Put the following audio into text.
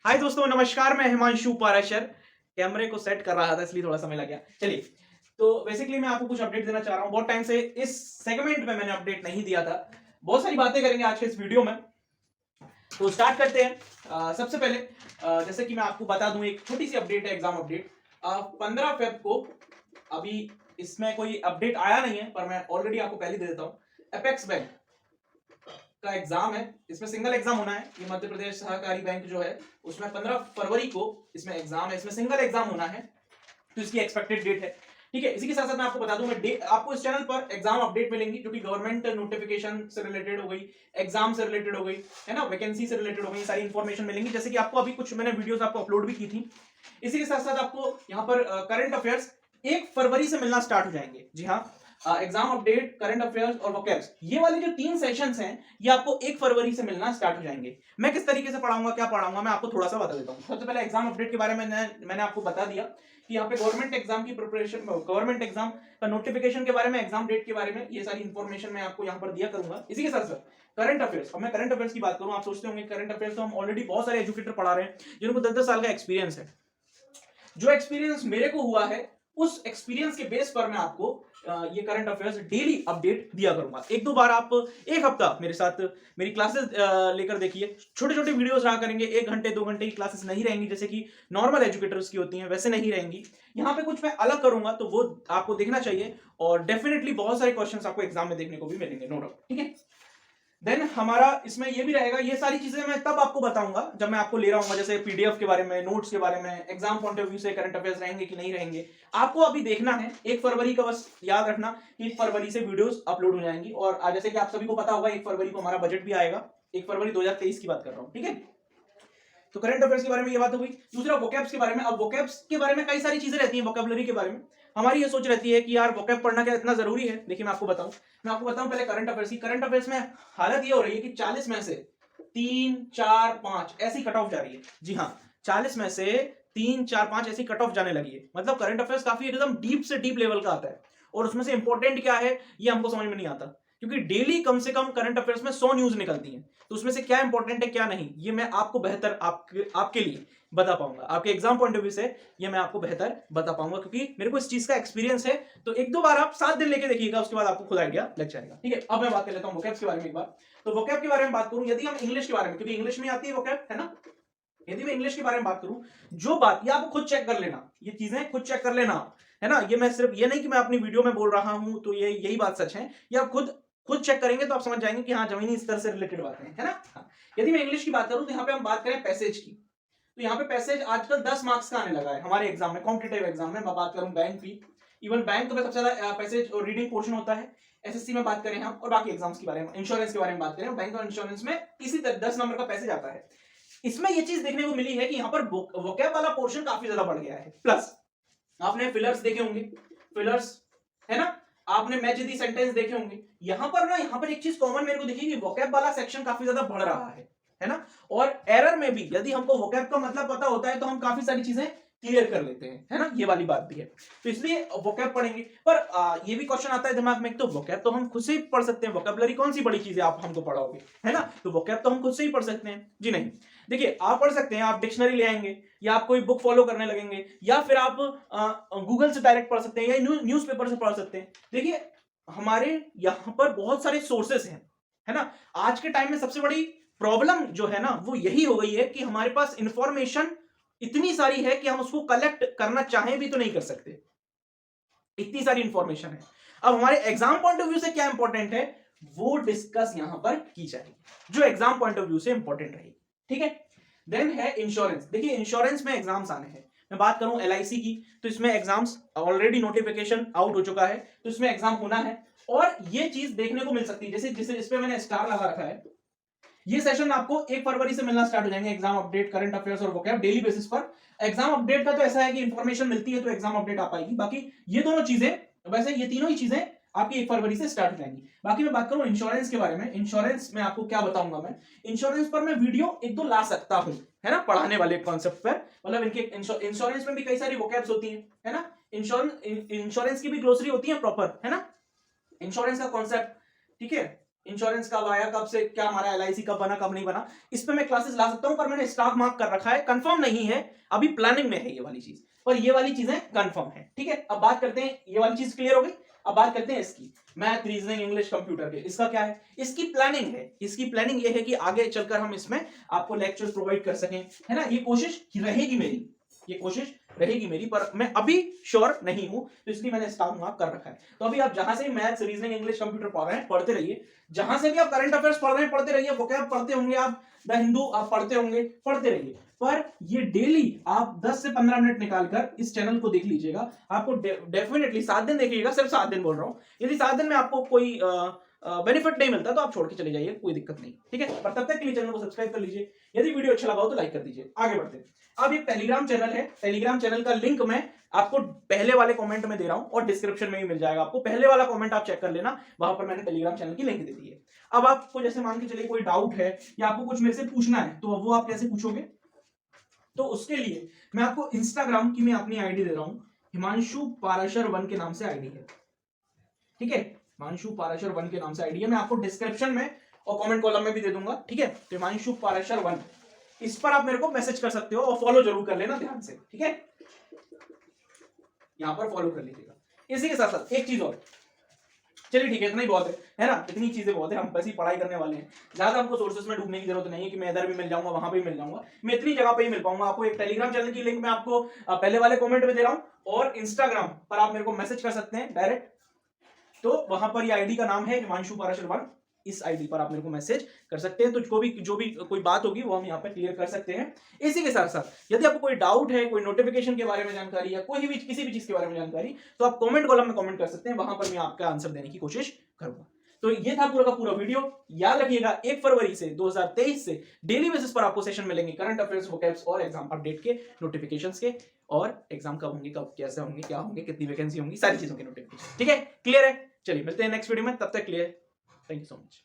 हाय दोस्तों, नमस्कार। मैं हिमांशु पाराशर कैमरे को सेट कर रहा था इसलिए थोड़ा समय लग गया। चलिए, तो बेसिकली मैं आपको कुछ अपडेट देना चाह रहा हूँ। बहुत टाइम से इस सेगमेंट में मैंने अपडेट नहीं दिया था। बहुत सारी बातें करेंगे आज के इस वीडियो में, तो स्टार्ट करते हैं। सबसे पहले जैसे कि मैं आपको बता दूं, एक छोटी सी अपडेट है, एग्जाम अपडेट। 15 फेब को, अभी इसमें कोई अपडेट आया नहीं है पर मैं ऑलरेडी आपको पहले दे देता हूँ। अपेक्स बैंक का एग्जाम है, इसमें सिंगल एग्जाम होना है। ये मध्य प्रदेश सहकारी बैंक जो है उसमें 15 फरवरी को इसमें एग्जाम है, इसमें सिंगल एग्जाम होना है, तो इसकी एक्सपेक्टेड डेट है। ठीक है, इसी के साथ साथ मैं आपको बता दूं, मैं आपको इस चैनल पर एग्जाम अपडेट मिलेंगी जो कि गवर्नमेंट नोटिफिकेशन से रिलेटेड हो गई, एग्जाम से रिलेटेड हो गई, है ना, वैकेंसी से रिलेटेड हो गई, सारी इंफॉर्मेशन मिलेंगी। जैसे कि आपको अभी कुछ मैंने वीडियोस आपको अपलोड भी की थी। इसी के साथ साथ आपको यहाँ पर करंट अफेयर्स 1 फरवरी से मिलना स्टार्ट हो जाएंगे। जी हाँ, एग्जाम अपडेट, करंट अफेयर्स और वोकैब्स, ये वाले जो 3 सेशंस हैं ये आपको 1 फरवरी से मिलना स्टार्ट हो जाएंगे। मैं किस तरीके से पढ़ाऊंगा, क्या पढ़ाऊंगा, मैं आपको थोड़ा सा बता देता हूँ। सबसे पहले एग्जाम अपडेट के बारे में मैंने आपको बता दिया कि यहाँ पे गवर्नमेंट एग्जाम की प्रिपरेशन, गवर्नमेंट एग्जाम का नोटिफिकेशन के बारे में, एग्जाम डेट के बारे में, ये सारी इंफॉर्मेशन मैं आपको यहाँ पर दिया करूंगा। इसी के साथ साथ करंट अफेयर्स, अब मैं करंट अफेयर्स की बात करूं, आप सोचते होंगे करंट अफेयर्स तो हम ऑलरेडी बहुत सारे एजुकेटर पढ़ा रहे हैं जिनको 10-10 साल का एक्सपीरियंस है। जो एक्सपीरियंस मेरे को हुआ है उस एक्सपीरियंस के बेस पर मैं आपको ये करंट अफेयर्स डेली अपडेट दिया करूंगा। एक दो बार आप एक हफ्ता मेरे साथ मेरी क्लासेस लेकर देखिए। छोटे छोटे वीडियोस रहा करेंगे, 1 घंटे 2 घंटे की क्लासेस नहीं रहेंगी जैसे कि नॉर्मल एजुकेटर्स की होती हैं, वैसे नहीं रहेंगी। यहाँ पे कुछ मैं अलग करूंगा तो वो आपको देखना चाहिए, और डेफिनेटली बहुत सारे क्वेश्चन आपको एग्जाम में देखने को भी मिलेंगे, नो डाउट। ठीक है, देन हमारा इसमें ये भी रहेगा, ये सारी चीजें मैं तब आपको बताऊंगा जब मैं आपको ले रहा हूँ, जैसे पीडीएफ के बारे में, नोट्स के बारे में, एग्जाम पॉइंट ऑफ व्यू से करंट अफेयर्स रहेंगे कि नहीं रहेंगे, आपको अभी देखना है। 1 फरवरी का बस याद रखना कि 1 फरवरी से वीडियोस अपलोड हो जाएंगी। और जैसे कि आप सभी को पता होगा 1 फरवरी को हमारा बजट भी आएगा। 1 फरवरी 2023 की बात कर रहा हूँ। ठीक है, तो करंट अफेयर्स के बारे में ये बात हो गई। दूसरा वोकैब्स के बारे में। अब वोकैब्स के बारे में कई सारी चीजें रहती हैं, वोकैबुलरी के बारे में हमारी ये सोच रहती है कि यार वोकैब पढ़ना क्या इतना जरूरी है। देखिए मैं आपको बताऊं पहले करंट अफेयर्स की। करंट अफेयर्स में हालत ये हो रही है कि 40 में से 3, 4, 5 ऐसी कट ऑफ जा रही है। जी हाँ, 40 में से 3, 4, 5 ऐसी कट ऑफ जाने लगी है। मतलब करंट अफेयर्स काफी एकदम डीप से डीप लेवल का आता है, और उसमें से इंपॉर्टेंट क्या है ये हमको समझ में नहीं आता, क्योंकि डेली कम से कम करंट अफेयर्स में 100 न्यूज निकलती हैं। तो उसमें से क्या इंपॉर्टेंट है क्या नहीं, ये मैं आपको बेहतर आपके लिए बता पाऊंगा, आपके एग्जाम पॉइंट ऑफ व्यू से ये मैं आपको बेहतर बता पाऊंगा, क्योंकि मेरे को इस चीज का एक्सपीरियंस है। तो एक दो बार आप 7 दिन लेके देखिएगा, उसके बाद आपको खुद आइडिया लग जाएगा। ठीक है, अब मैं बात कर लेता हूँ वोकैब्स के बारे में एक बार। तो वोकैब के बारे में बात करूं, यदि हम इंग्लिश के बारे में, क्योंकि इंग्लिश में आती है वोकैब, है ना, यदि मैं इंग्लिश के बारे में बात करूं, जो बात ये आपको खुद चेक कर लेना, ये चीजें खुद चेक कर लेना, है ना। ये मैं सिर्फ ये नहीं कि मैं अपनी वीडियो में बोल रहा हूं तो ये यही बात सच है, ये आप खुद खुद चेक करेंगे तो आप समझ जाएंगे कि हाँ, जमीनी स्तर से रिलेटेड बातें हैं, है ना। हाँ। यदि मैं इंग्लिश की बात करूं तो यहाँ पे हम बात करें पैसेज की, तो यहाँ पे पैसेज आजकल 10 मार्क्स का आने लगा है हमारे एग्जाम में, कॉम्पिटेटिव एग्जाम में। मैं बात करूं बैंक की, इवन बैंक में सबसे ज्यादा पैसेज और रीडिंग पोर्शन होता है। एसएससी में बात करें हम, और बाकी एग्जाम्स के बारे में, इंश्योरेंस के बारे में बात करें, बैंक और इंश्योरेंस में इसी 10 नंबर का पैसेज आता है। इसमें ये चीज देखने को मिली है कि यहाँ पर वोकैब वाला पोर्शन काफी ज्यादा बढ़ गया है। प्लस आपने फिलर्स देखे होंगे, फिलर्स, है ना, आपने मैच दी सेंटेंस देखे होंगे। यहाँ पर ना, यहाँ पर एक चीज कॉमन मेरे को दिखी कि वोकैब वाला सेक्शन काफी ज्यादा बढ़ रहा है ना। और एरर में भी यदि हमको वोकैब का मतलब पता होता है तो हम काफी सारी चीजें क्लियर कर लेते हैं, है ना, ये वाली बात भी है। तो इसलिए वोकैब पढ़ेंगे। पर ये भी क्वेश्चन आता है दिमाग में, तो वोकैब तो हम खुद से ही पढ़ सकते हैं, वोकैबुलरी कौन सी बड़ी चीज है आप हमको पढ़ाओगे, है ना। तो वोकैब तो हम खुद से ही पढ़ सकते हैं। जी नहीं, देखिए आप पढ़ सकते हैं, आप डिक्शनरी ले आएंगे, या आप कोई बुक फॉलो करने लगेंगे, या फिर आप गूगल से डायरेक्ट पढ़ सकते हैं, या न्यूज़पेपर से पढ़ सकते हैं। देखिए हमारे यहाँ पर बहुत सारे सोर्सेस हैं, है ना। आज के टाइम में सबसे बड़ी प्रॉब्लम जो है ना वो यही हो गई है कि हमारे पास इंफॉर्मेशन इतनी सारी है कि हम उसको कलेक्ट करना चाहें भी तो नहीं कर सकते, इतनी सारी इंफॉर्मेशन है। अब हमारे एग्जाम पॉइंट ऑफ व्यू से क्या इंपॉर्टेंट है वो डिस्कस यहां पर की जाएगी, जो एग्जाम पॉइंट ऑफ व्यू से इंपॉर्टेंट रहेगी। ठीक है, देन है इंश्योरेंस। देखिए इंश्योरेंस में एग्जाम्स आने हैं। मैं बात करूं एलआईसी की, तो इसमें एग्जाम्स ऑलरेडी नोटिफिकेशन आउट हो चुका है, तो इसमें एग्जाम होना है। और ये चीज देखने को मिल सकती है, जैसे जैसे इस पे मैंने स्टार लगा रखा है, ये सेशन आपको 1 फरवरी से मिलना स्टार्ट हो जाएंगे। एग्जाम अपडेट, करंट अफेयर्स और वोकैब डेली बेसिस पर। एग्जाम अपडेट का तो ऐसा है कि इंफॉर्मेशन मिलती है तो एग्जाम अपडेट आ पाएगी। बाकी ये दोनों चीजें, वैसे ये तीनों ही चीजें आपकी 1 फरवरी से स्टार्ट हो जाएंगी। बाकी मैं बात करूं इंश्योरेंस के बारे में, इंश्योरेंस में आपको क्या बताऊंगा मैं, इंश्योरेंस पर मैं वीडियो एक दो ला सकता हूं, है ना, पढ़ाने वाले कॉन्सेप्ट पर। मतलब इनके इंश्योरेंस में भी कई सारी वोकैब्स होती हैं, है ना। इंश्योरेंस की भी ग्लोसरी होती है प्रॉपर, है ना, इंश्योरेंस का कॉन्सेप्ट। ठीक है, इंश्योरेंस कब आया, कब से क्या हमारा एलआईसी कब बना, कब नहीं बना, इस पे मैं क्लासेस ला सकता हूं, पर मैंने स्टॉक मार्क कर रखा है, कंफर्म नहीं है, अभी प्लानिंग में है ये वाली चीज, पर ये वाली चीजें कंफर्म है। ठीक है, अब बात करते हैं, ये वाली चीज क्लियर हो गई। अब बात करते हैं इसकी, मैथ, रीजनिंग, इंग्लिश, कंप्यूटर के, इसका क्या है, इसकी प्लानिंग है। इसकी प्लानिंग ये है कि आगे चलकर हम इसमें आपको लेक्चर्स प्रोवाइड कर सकें, है ना, ये कोशिश रहेगी मेरी, ये कोशिश रहेगी मेरी, पर मैं अभी श्योर नहीं हूं, तो इसलिए मैंने स्टार मार्क कर रखा है। तो अभी आप जहां से मैथ्स, रीजनिंग, इंग्लिश, कंप्यूटर पढ़ रहे हैं पढ़ते रहिए, जहां से भी आप करंट अफेयर्स पढ़ रहे हैं पढ़ते रहिए, वोकैब पढ़ते होंगे आप, द हिंदू आप पढ़ते होंगे पढ़ते रहिए, पर ये डेली आप 10 से 15 मिनट निकालकर इस चैनल को देख लीजिएगा, आपको डेफिनेटली 7 दिन देखिएगा, सिर्फ 7 दिन बोल रहा हूं, यदि 7 दिन में आपको कोई बेनिफिट नहीं मिलता तो आप छोड़ के चले जाइए, कोई दिक्कत नहीं, ठीक है, पर तब तक के लिए चैनल को सब्सक्राइब कर लीजिए, यदि वीडियो अच्छा लगा हो तो लाइक कर दीजिए। आगे बढ़ते हैं, अब एक टेलीग्राम चैनल है, टेलीग्राम चैनल का लिंक मैं आपको पहले वाले कमेंट में दे रहा हूं और डिस्क्रिप्शन में भी मिल जाएगा आपको, पहले वाला कमेंट आप चेक कर लेना, वहां पर मैंने टेलीग्राम चैनल की लिंक दे दी है। अब आपको जैसे मान के चलिए कोई डाउट है या आपको कुछ मेरे से पूछना है, तो वो आप कैसे पूछोगे, तो उसके लिए मैं आपको इंस्टाग्राम की मैं अपनी आईडी दे रहा हूं, हिमांशु पाराशर 1 के नाम से आईडी है, ठीक है, हिमांशु पाराशर 1 के नाम से आईडी है, मैं आपको डिस्क्रिप्शन में और कमेंट कॉलम में भी दे दूंगा, ठीक है, तो हिमांशु पाराशर 1, इस पर आप मेरे को मैसेज कर सकते हो और फॉलो जरूर कर लेना ध्यान से, ठीक है, यहां पर फॉलो कर लीजिएगा। इसी के साथ साथ एक चीज और, चलिए ठीक है, इतना ही बहुत है ना, इतनी चीजें बहुत है, हम बस ही पढ़ाई करने वाले हैं, ज्यादा हमको सोर्सेस में डूबने की जरूरत नहीं है कि मैं इधर भी मिल जाऊंगा वहां पे भी मिल जाऊंगा, मैं इतनी जगह पे ही मिल पाऊंगा। आपको एक टेलीग्राम चैनल की लिंक मैं आपको पहले वाले कमेंट में दे रहा हूं और इंस्टाग्राम पर आप मेरे को मैसेज कर सकते हैं डायरेक्ट, तो वहां पर ये आईडी का नाम है हिमांशु पाराशर 1, इस आईडी पर आप मेरे को मैसेज कर सकते हैं, तो जो भी कोई बात होगी वो हम यहाँ पर क्लियर कर सकते हैं। इसी के साथ साथ यदि आपको कोई डाउट है, कोई नोटिफिकेशन के बारे में जानकारी या कोई भी किसी भी चीज के बारे में जानकारी, तो आप कमेंट कॉलम में कमेंट कर सकते हैं, वहां पर मैं आपका आंसर देने की कोशिश करूंगा। तो ये था पूरा का पूरा वीडियो, याद रखिएगा 1 फरवरी से 2023 से डेली बेसिस पर आपको सेशन मिलेंगे, करंट अफेयर्स, वोकैब्स और एग्जाम अपडेट के, नोटिफिकेशंस के, और एग्जाम कब होंगे, कब कैसे होंगे, क्या होंगे, कितनी वैकेंसी होंगी, सारी चीजों के नोटिफिकेशन, ठीक है, क्लियर है। चलिए मिलते हैं नेक्स्ट वीडियो में, तब तक clear, thank you so much.